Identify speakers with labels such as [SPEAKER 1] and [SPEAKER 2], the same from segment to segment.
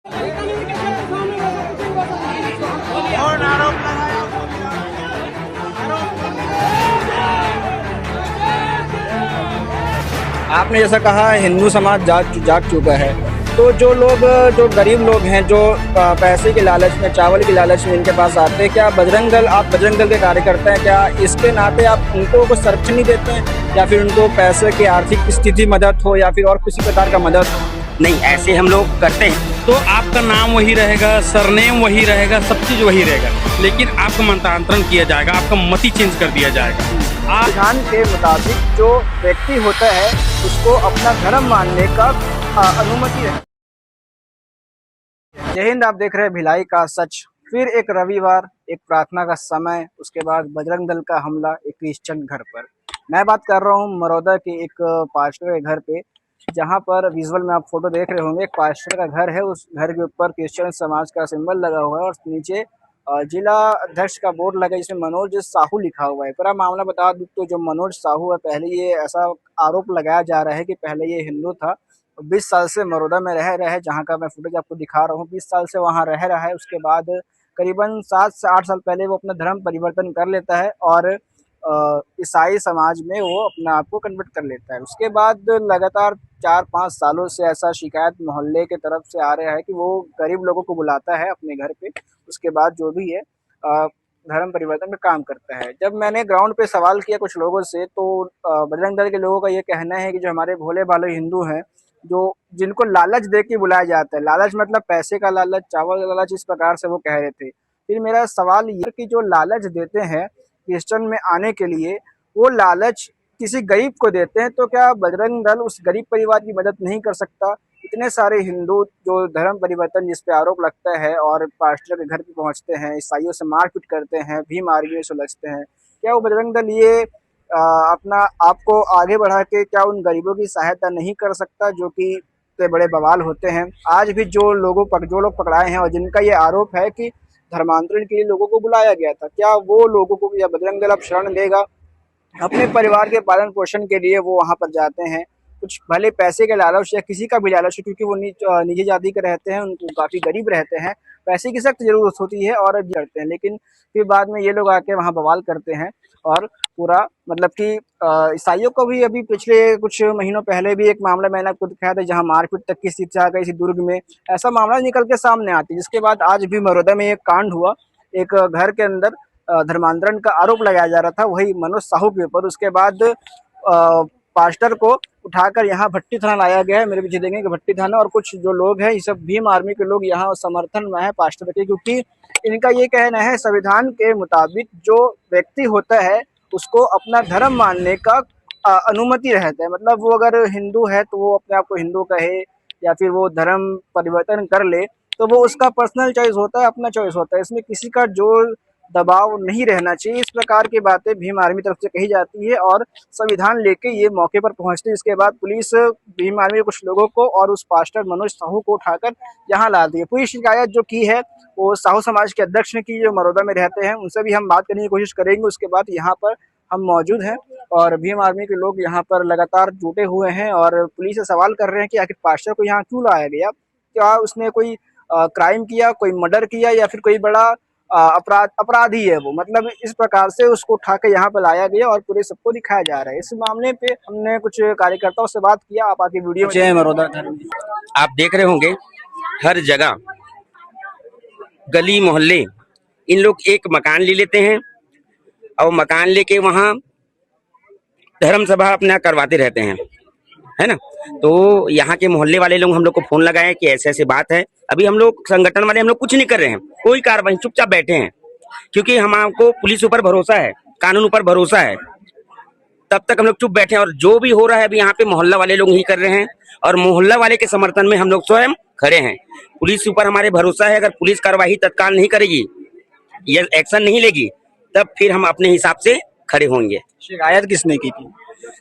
[SPEAKER 1] और आरोप लगाया, आपने जैसा कहा हिंदू समाज जाग चुका है, तो जो लोग, जो गरीब लोग हैं, जो पैसे के लालच में, चावल के लालच में इनके पास आते हैं, क्या बजरंग दल, आप बजरंग दल के कार्यकर्ता हैं, क्या इसके नाते आप उनको कुछ संरक्षण नहीं देते हैं, या फिर उनको पैसे की आर्थिक स्थिति मदद हो, या फिर और किसी प्रकार का मदद हो?
[SPEAKER 2] नहीं, ऐसे हम लोग करते हैं।
[SPEAKER 3] तो आपका नाम वही रहेगा, सरनेम वही रहेगा, सब चीज वही रहेगा, लेकिन आपका मंत्रांतरण किया जाएगा, आपका मति चेंज कर दिया जाएगा।
[SPEAKER 1] संविधान के मुताबिक जो व्यक्ति होता है उसको अपना धर्म मानने का अनुमति है। जय हिंद, आप देख रहे हैं भिलाई का सच। फिर एक रविवार, एक प्रार्थना का समय, उसके बाद बजरंग दल का हमला एक क्रिश्चियन घर पर। मैं बात कर रहा हूँ मरौदा के एक पास्टर के घर पे, जहाँ पर विजुअल में आप फोटो देख रहे होंगे, एक पास्टर का घर है। उस घर के ऊपर क्रिश्चियन समाज का सिंबल लगा हुआ है और नीचे जिला अध्यक्ष का बोर्ड लगा है जिसमें मनोज साहू लिखा हुआ है। पूरा मामला बता दूं तो जो मनोज साहू है, पहले ये ऐसा आरोप लगाया जा रहा है कि पहले ये हिंदू था, 20 साल से मरौदा में रह रहा है, जहाँ का मैं फुटेज आपको दिखा रहा हूँ। 20 साल से वहाँ रह रहा है। उसके बाद करीबन 7 से 8 साल पहले वो अपना धर्म परिवर्तन कर लेता है और ईसाई समाज में वो अपने आप को कन्वर्ट कर लेता है। उसके बाद लगातार 4-5 सालों से ऐसा शिकायत मोहल्ले के तरफ से आ रहा है कि वो गरीब लोगों को बुलाता है अपने घर पे, उसके बाद जो भी है धर्म परिवर्तन में काम करता है। जब मैंने ग्राउंड पे सवाल किया कुछ लोगों से, तो बजरंग दल के लोगों का ये कहना है कि जो हमारे भोले भाले हिंदू हैं, जो जिनको लालच दे के बुलाया जाता है, लालच मतलब पैसे का लालच, चावल का लालच, इस प्रकार से वो कह रहे थे। फिर मेरा सवाल ये कि जो लालच देते हैं क्रिश्चियन में आने के लिए, वो लालच किसी गरीब को देते हैं, तो क्या बजरंग दल उस गरीब परिवार की मदद नहीं कर सकता? इतने सारे हिंदू जो धर्म परिवर्तन जिस पे आरोप लगता है और पास्टर के घर पे पहुंचते हैं, ईसाइयों से मारपीट करते हैं, भीम आर्मी में सुलझते हैं, क्या वो बजरंग दल ये अपना आपको आगे बढ़ा के क्या उन गरीबों की सहायता नहीं कर सकता जो कि इतने बड़े बवाल होते हैं? आज भी जो लोग पकड़ाए हैं और जिनका ये आरोप है कि धर्मांतरण के लिए लोगों को बुलाया गया था, क्या वो लोगों को या बजरंग दल अब शरण देगा? अपने परिवार के पालन पोषण के लिए वो वहां पर जाते हैं, कुछ भले पैसे के लालच या किसी का भी लालच, क्योंकि वो निजी जाति के रहते हैं, उनको काफी गरीब रहते हैं, पैसे की सख्त जरूरत होती है और करते हैं, लेकिन फिर बाद में ये लोग आके वहाँ बवाल करते हैं और पूरा मतलब कि ईसाइयों को भी अभी पिछले कुछ महीनों पहले भी एक मामला मैंने आपको दिखाया था जहाँ मारपीट तक की स्थिति आ गई थी दुर्ग में। ऐसा मामला निकल के सामने आती है, जिसके बाद आज भी मरौदा में एक कांड हुआ, एक घर के अंदर धर्मांतरण का आरोप लगाया जा रहा था, वही मनोज साहू के ऊपर। उसके बाद पास्टर को उठाकर यहाँ भट्टी थाना लाया गया है। मेरे पीछे देखेंगे कि भट्टी थाना, और कुछ जो लोग हैं ये सब भीम आर्मी के लोग यहाँ समर्थन में है पास्टर के, क्योंकि इनका ये कहना है संविधान के मुताबिक जो व्यक्ति होता है उसको अपना धर्म मानने का अनुमति रहता है। मतलब वो अगर हिंदू है तो वो अपने आप को हिंदू कहे या फिर वो धर्म परिवर्तन कर ले, तो वो उसका पर्सनल चॉइस होता है, अपना चॉइस होता है, इसमें किसी का जोर दबाव नहीं रहना चाहिए। इस प्रकार की बातें भीम आर्मी तरफ से कही जाती है और संविधान लेके ये मौके पर पहुंचते हैं। इसके बाद पुलिस भीम आर्मी के कुछ लोगों को और उस पास्टर मनोज साहू को उठाकर यहाँ ला दी है। पूरी शिकायत जो की है वो साहू समाज के अध्यक्ष ने की, जो मरौदा में रहते हैं, उनसे भी हम बात करने की कोशिश करेंगे। उसके बाद यहाँ पर हम मौजूद हैं और भीम आर्मी के लोग यहाँ पर लगातार जुटे हुए हैं और पुलिस से सवाल कर रहे हैं कि आखिर पास्टर को यहाँ क्यों लाया गया, क्या उसने कोई क्राइम किया, कोई मर्डर किया, या फिर कोई बड़ा अपराधी है वो। मतलब इस प्रकार से उसको उठा के यहाँ पे लाया गया और पूरे सबको दिखाया जा रहा है। इस मामले पे हमने कुछ कार्यकर्ताओं से बात किया, आप आगे वीडियो में मरौदा
[SPEAKER 2] आप देख रहे होंगे हर जगह गली मोहल्ले इन लोग एक मकान ले लेते हैं और मकान लेके वहाँ धर्म सभा अपना करवाते रहते हैं, है ना। तो यहाँ के मोहल्ले वाले लोग हम लोग को फोन लगाए कि ऐसे ऐसे बात है। अभी हम लोग संगठन वाले हम लोग कुछ नहीं कर रहे हैं, कोई कार्रवाई, चुपचाप बैठे हैं, क्योंकि हमको पुलिस ऊपर भरोसा है, कानून ऊपर भरोसा है। तब तक हम लोग चुप बैठे हैं और जो भी हो रहा है अभी यहाँ पे मोहल्ला वाले लोग ही कर रहे हैं और मोहल्ला वाले के समर्थन में हम लोग स्वयं खड़े हैं। पुलिस ऊपर हमारे भरोसा है, अगर पुलिस कार्रवाई तत्काल नहीं करेगी या एक्शन नहीं लेगी तब फिर हम अपने हिसाब से खड़े होंगे।
[SPEAKER 1] शिकायत किसने की थी?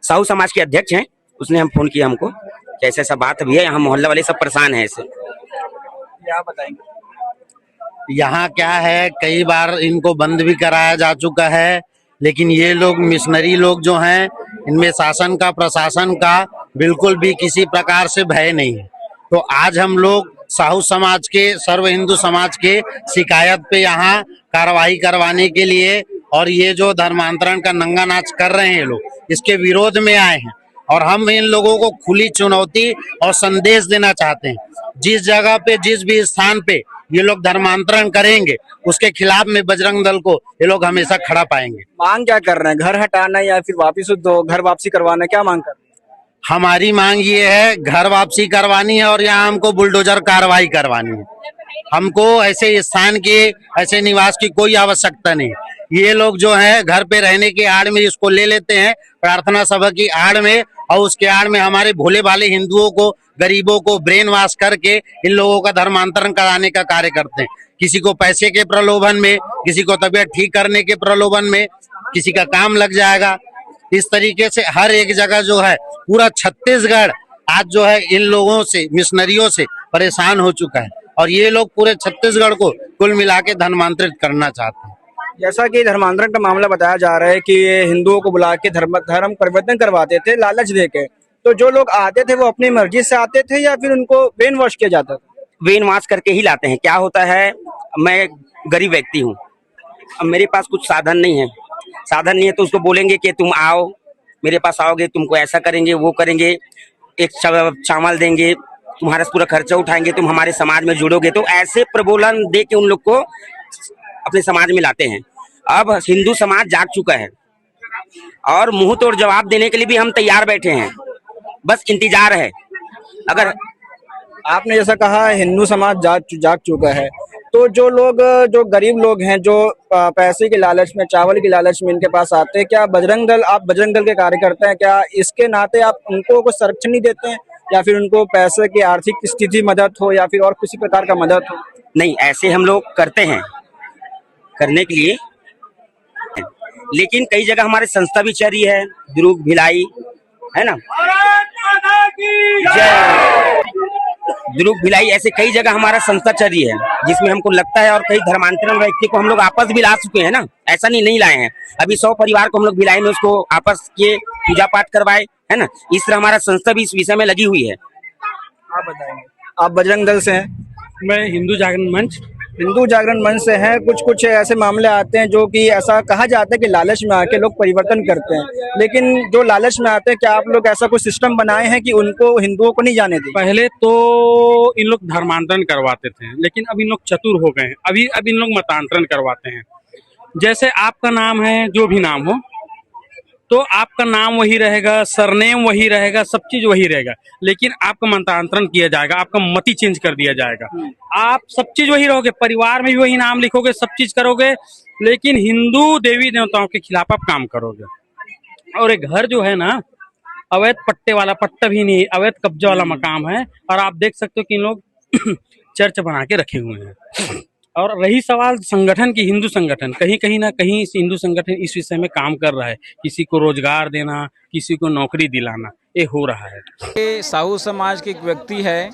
[SPEAKER 2] साहू समाज के अध्यक्ष हैं, उसने हम फोन किया हमको कि ऐसा ऐसा बात भी है, यहाँ मोहल्ला वाले सब परेशान है। ऐसे
[SPEAKER 1] क्या बताएंगे?
[SPEAKER 4] यहाँ क्या है, कई बार इनको बंद भी कराया जा चुका है, लेकिन ये लोग मिशनरी लोग जो हैं, इनमें शासन का, प्रशासन का बिल्कुल भी किसी प्रकार से भय नहीं है। तो आज हम लोग साहू समाज के, सर्व हिंदू समाज के शिकायत पे यहाँ कार्रवाई करवाने के लिए, और ये जो धर्मांतरण का नंगा नाच कर रहे हैं लोग, इसके विरोध में आए हैं। और हम इन लोगों को खुली चुनौती और संदेश देना चाहते हैं, जिस जगह पे, जिस भी स्थान पे ये लोग धर्मांतरण करेंगे, उसके खिलाफ में बजरंग दल को ये लोग हमेशा खड़ा पाएंगे।
[SPEAKER 1] मांग क्या कर रहे हैं? घर हटाना या फिर वापिस घर वापसी करवाना, क्या मांग कर रहे हैं?
[SPEAKER 4] हमारी मांग ये है, घर वापसी करवानी है और यहाँ हमको बुलडोजर कार्रवाई करवानी है। हमको ऐसे स्थान की, ऐसे निवास की कोई आवश्यकता नहीं। ये लोग जो है घर पे रहने के आड़ में इसको ले लेते हैं, प्रार्थना सभा की आड़ में, और उसके आड़ में हमारे भोले भाले हिंदुओं को, गरीबों को ब्रेन वॉश करके इन लोगों का धर्मांतरण कराने का कार्य करते हैं। किसी को पैसे के प्रलोभन में, किसी को तबीयत ठीक करने के प्रलोभन में, किसी का काम लग जाएगा। इस तरीके से हर एक जगह जो है, पूरा छत्तीसगढ़ आज जो है इन लोगों से, मिशनरियों से परेशान हो चुका है, और ये लोग पूरे छत्तीसगढ़ को कुल मिला के धर्मांतरित करना चाहते हैं।
[SPEAKER 1] जैसा कि धर्मांतरण का मामला बताया जा रहा है कि ये हिंदुओं को बुला के धर्म परिवर्तन करवाते थे लालच देके, तो जो लोग आते थे वो अपनी मर्जी से आते थे या फिर उनको ब्रेन वॉश किया जाता था?
[SPEAKER 2] ब्रेन वॉश करके ही लाते हैं। क्या होता है, मैं गरीब व्यक्ति हूँ, अब मेरे पास कुछ साधन नहीं है। साधन नहीं है तो उसको बोलेंगे कि तुम आओ, मेरे पास आओगे, तुमको ऐसा करेंगे, वो करेंगे, एक चावल देंगे, तुम्हारा पूरा खर्चा उठाएंगे, तुम हमारे समाज में जुड़ोगे। तो ऐसे प्रबोधन दे के उन लोग को अपने समाज में लाते हैं। अब हिंदू समाज जाग चुका है और मुंह तोड़ जवाब देने के लिए भी हम तैयार बैठे हैं, बस इंतजार है। अगर
[SPEAKER 1] आपने जैसा कहा हिंदू समाज जाग चुका है, तो जो लोग, जो गरीब लोग हैं, जो पैसे के लालच में, चावल के लालच में इनके पास आते हैं, क्या आप बजरंग दल के कार्यकर्ता हैं, क्या इसके नाते आप उनको कुछ संरक्षण नहीं देते हैं, या फिर उनको पैसे की आर्थिक स्थिति मदद हो या फिर और किसी प्रकार का मदद हो?
[SPEAKER 2] नहीं, ऐसे हम लोग करते हैं, करने के लिए, लेकिन कई जगह हमारे संस्था भी चल रही है, दुर्ग भिलाई है ना, दुर्ग भिलाई, ऐसे कई जगह हमारा संस्था चल रही है, जिसमें हमको लगता है, और कई धर्मांतरण व्यक्ति को हम लोग आपस भी ला चुके हैं ना, ऐसा नहीं लाए हैं। अभी 100 परिवार को हम लोग भिलाई में उसको आपस के पूजा पाठ करवाए है ना। इस तरह हमारा संस्था भी इस विषय में लगी हुई है।
[SPEAKER 1] आप बताएंगे, आप बजरंग दल से हैं?
[SPEAKER 3] मैं हिंदू जागरण मंच।
[SPEAKER 1] हिंदू जागरण मंच से हैं। कुछ ऐसे मामले आते हैं जो कि ऐसा कहा जाता है कि लालच में आके लोग परिवर्तन करते हैं, लेकिन जो लालच में आते हैं, क्या आप लोग ऐसा कोई सिस्टम बनाए हैं कि उनको, हिंदुओं को नहीं जाने दें?
[SPEAKER 3] पहले तो इन लोग धर्मांतरण करवाते थे, लेकिन अब इन लोग चतुर हो गए हैं, अब इन लोग मतांतरण करवाते हैं। जैसे आपका नाम है, जो भी नाम हो, तो आपका नाम वही रहेगा, सरनेम वही रहेगा, सब चीज वही रहेगा, लेकिन आपका मतांतरण किया जाएगा, आपका मति चेंज कर दिया जाएगा। आप सब चीज वही रहोगे, परिवार में भी वही नाम लिखोगे, सब चीज करोगे, लेकिन हिंदू देवी देवताओं के खिलाफ आप काम करोगे। और एक घर जो है ना, अवैध पट्टे वाला, पट्टा भी नहीं, अवैध कब्जा वाला मकाम है। और आप देख सकते हो कि इन लोग चर्च बना के रखे हुए हैं। और रही सवाल संगठन की, हिंदू संगठन कहीं ना कहीं इस हिंदू संगठन इस विषय में काम कर रहा है, किसी को रोजगार देना, किसी को नौकरी दिलाना, ये हो रहा है।
[SPEAKER 5] ये साहू समाज के एक व्यक्ति है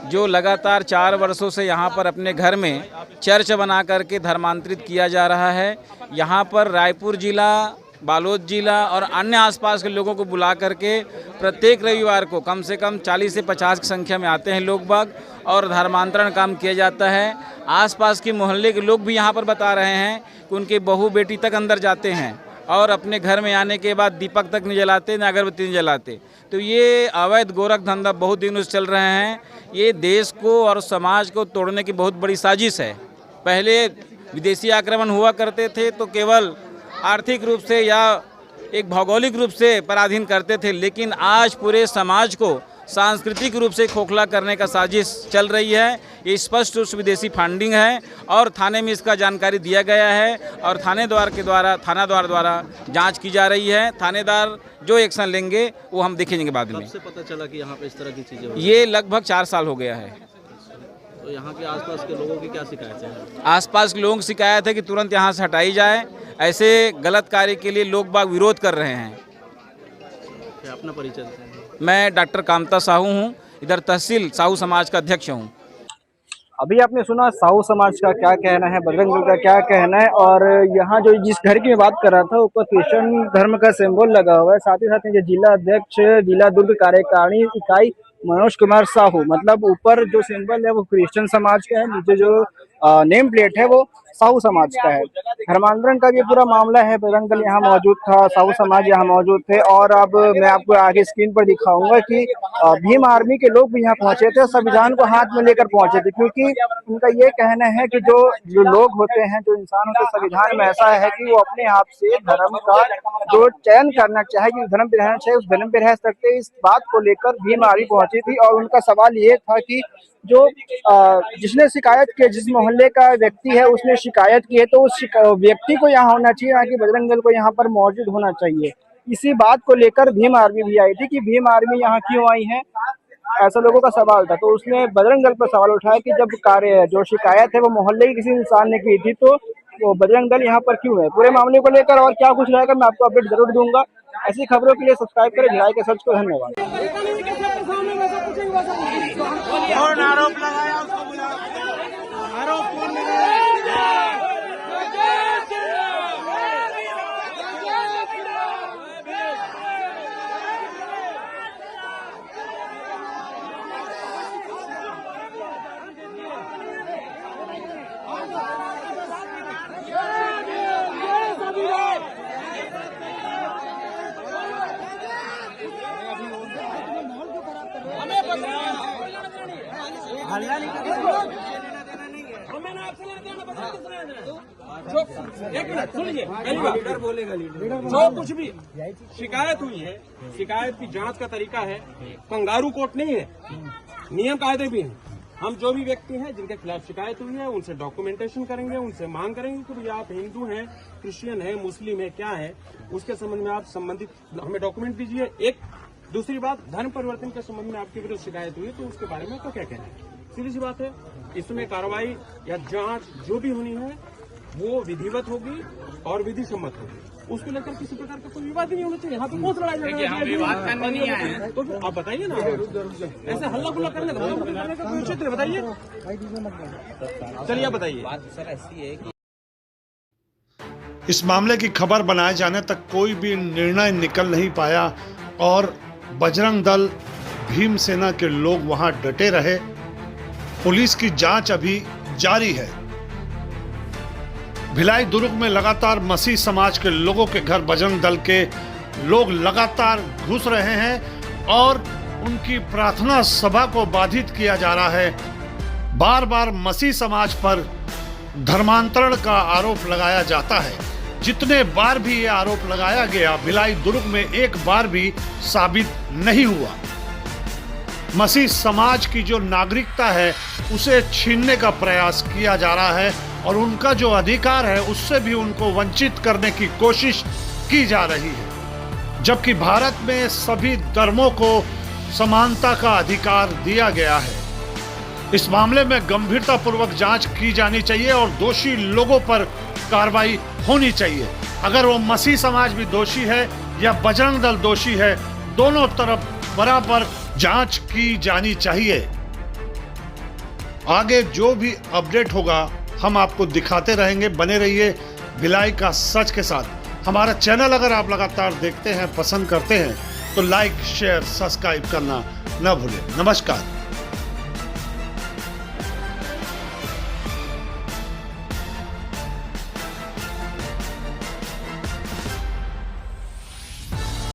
[SPEAKER 5] जो लगातार 4 वर्षों से यहाँ पर अपने घर में चर्च बना करके धर्मांतरित किया जा रहा है। यहाँ पर रायपुर जिला, बालोद जिला और अन्य आसपास के लोगों को बुला करके प्रत्येक रविवार को कम से कम 40 से 50 की संख्या में आते हैं लोग बाग, और धर्मांतरण काम किया जाता है। आसपास के मोहल्ले के लोग भी यहाँ पर बता रहे हैं कि उनके बहू बेटी तक अंदर जाते हैं और अपने घर में आने के बाद दीपक तक नहीं जलाते, न अगरबत्ती नहीं जलाते। तो ये अवैध गोरख धंधा बहुत दिनों से चल रहे हैं। ये देश को और समाज को तोड़ने की बहुत बड़ी साजिश है। पहले विदेशी आक्रमण हुआ करते थे तो केवल आर्थिक रूप से या एक भौगोलिक रूप से पराधीन करते थे, लेकिन आज पूरे समाज को सांस्कृतिक रूप से खोखला करने का साजिश चल रही है। ये स्पष्ट रूप से विदेशी फंडिंग है और थाने में इसका जानकारी दिया गया है और थानाद्वार द्वारा जांच की जा रही है। थानेदार जो एक्शन लेंगे वो हम देखेंगे बाद में।
[SPEAKER 6] कब से पता चला कि यहाँ पे इस तरह की चीज़ें हो रही
[SPEAKER 5] ये लगभग 4 साल हो गया है।
[SPEAKER 6] तो यहाँ के आसपास के लोगों की क्या शिकायत है?
[SPEAKER 5] आसपास के लोगों की शिकायत है कि तुरंत यहाँ से हटाई जाए। ऐसे गलत कार्य के लिए लोग बाग विरोध कर रहे हैं।
[SPEAKER 6] क्या अपना परिचय देते हैं?
[SPEAKER 5] मैं डॉक्टर कामता साहू हूँ, इधर तहसील साहू समाज का अध्यक्ष हूँ।
[SPEAKER 1] अभी आपने सुना साहू समाज का क्या कहना है, बजरंग दल का क्या कहना है, और यहाँ जो जिस घर की मैं बात कर रहा था ऊपर क्रिश्चियन धर्म का सिंबल लगा हुआ है। साथ ही साथ जो जिला अध्यक्ष, जिला दुर्ग कार्यकारिणी इकाई मनोज कुमार साहू, मतलब ऊपर जो सिंबल है वो क्रिश्चियन समाज का है, नीचे जो नेम प्लेट है वो साहू समाज का है। धर्मांतरण का ये पूरा मामला है। बजरंग दल यहाँ मौजूद था, साहू समाज यहाँ मौजूद थे, और अब मैं आपको आगे स्क्रीन पर दिखाऊंगा कि भीम आर्मी के लोग भी यहाँ पहुंचे थे, संविधान को हाथ में लेकर पहुंचे थे, क्योंकि उनका ये कहना है कि जो लोग होते हैं, जो इंसान होते हैं, संविधान में ऐसा है कि वो अपने आप से धर्म का जो चयन करना चाहे, जिस धर्म पे रहना चाहिए उस धर्म पे रह सकते हैं। इस बात को लेकर भीम आर्मी पहुंची थी और उनका सवाल ये था कि जो जिसने शिकायत की, जिस मोहल्ले का व्यक्ति है उसने शिकायत की है, तो उस व्यक्ति को यहाँ होना चाहिए, ना कि बजरंग दल को यहाँ पर मौजूद होना चाहिए। इसी बात को लेकर भीम आर्मी भी आई थी कि भीम आर्मी यहाँ क्यों आई है, ऐसा लोगों का सवाल था। तो उसने बजरंग दल पर सवाल उठाया कि जब जो शिकायत है वो मोहल्ले के किसी इंसान ने की थी, तो वो बजरंग दल यहाँ पर क्यों है। पूरे मामले को लेकर और क्या कुछ रहेगा मैं आपको अपडेट जरूर दूंगा। ऐसी खबरों के लिए सब्सक्राइब करें भिलाई के सर्च को। धन्यवाद।
[SPEAKER 7] कौन आरोप लगाया उसको बुलाओ। आरोप कौन लगाया? हल्ला नहीं
[SPEAKER 3] एक मिनट सुनिए, लीडर बोलेगा। जो कुछ भी शिकायत हुई है, शिकायत की जांच का तरीका है, कंगारू कोर्ट नहीं है, नियम कायदे भी हैं। हम जो भी व्यक्ति हैं जिनके खिलाफ शिकायत हुई है उनसे डॉक्यूमेंटेशन करेंगे, उनसे मांग करेंगे कि भैया आप हिंदू हैं, क्रिश्चियन है, मुस्लिम है, क्या है, उसके संबंध में आप संबंधित हमें डॉक्यूमेंट दीजिए। एक दूसरी बात, धर्म परिवर्तन के संबंध में आपके विरुद्ध शिकायत हुई है तो उसके बारे में आपको क्या कहना है। सीधी सी बात है, इसमें कार्रवाई या जांच जो भी होनी है वो विधिवत होगी और विधि सम्मत होगी। उसको लेकर किसी प्रकार का कोई विवाद नहीं होना चाहिए। यहाँ पे कौन लड़ाई झगड़ा तो आप बताइए ना, ऐसे हल्ला गुल्ला करने का कोई उचित है? बताइए, चलिए बताइए। बात सर ऐसी है कि
[SPEAKER 8] इस मामले की खबर बनाए जाने तक कोई भी निर्णय निकल नहीं पाया और बजरंग दल, भीम सेना के लोग वहां डटे रहे। पुलिस की जांच अभी जारी है। भिलाई दुर्ग में लगातार मसीह समाज के लोगों के घर बजरंग दल के लोग लगातार घुस रहे हैं और उनकी प्रार्थना सभा को बाधित किया जा रहा है। बार बार मसीह समाज पर धर्मांतरण का आरोप लगाया जाता है। जितने बार भी ये आरोप लगाया गया, भिलाई दुर्ग में एक बार भी साबित नहीं हुआ। मसीह समाज की जो नागरिकता है उसे छीनने का प्रयास किया जा रहा है और उनका जो अधिकार है उससे भी उनको वंचित करने की कोशिश की जा रही है। जबकि भारत में सभी धर्मों को समानता का अधिकार दिया गया है। इस मामले में गंभीरतापूर्वक जांच की जानी चाहिए और दोषी लोगों पर कार्रवाई होनी चाहिए। अगर वो मसीह समाज भी दोषी है या बजरंग दल दोषी है, दोनों तरफ बराबर जांच की जानी चाहिए। आगे जो भी अपडेट होगा हम आपको दिखाते रहेंगे। बने रहिए भिलाई का सच के साथ। हमारा चैनल अगर आप लगातार देखते हैं, पसंद करते हैं तो लाइक, शेयर, सब्सक्राइब करना न भूलें। नमस्कार।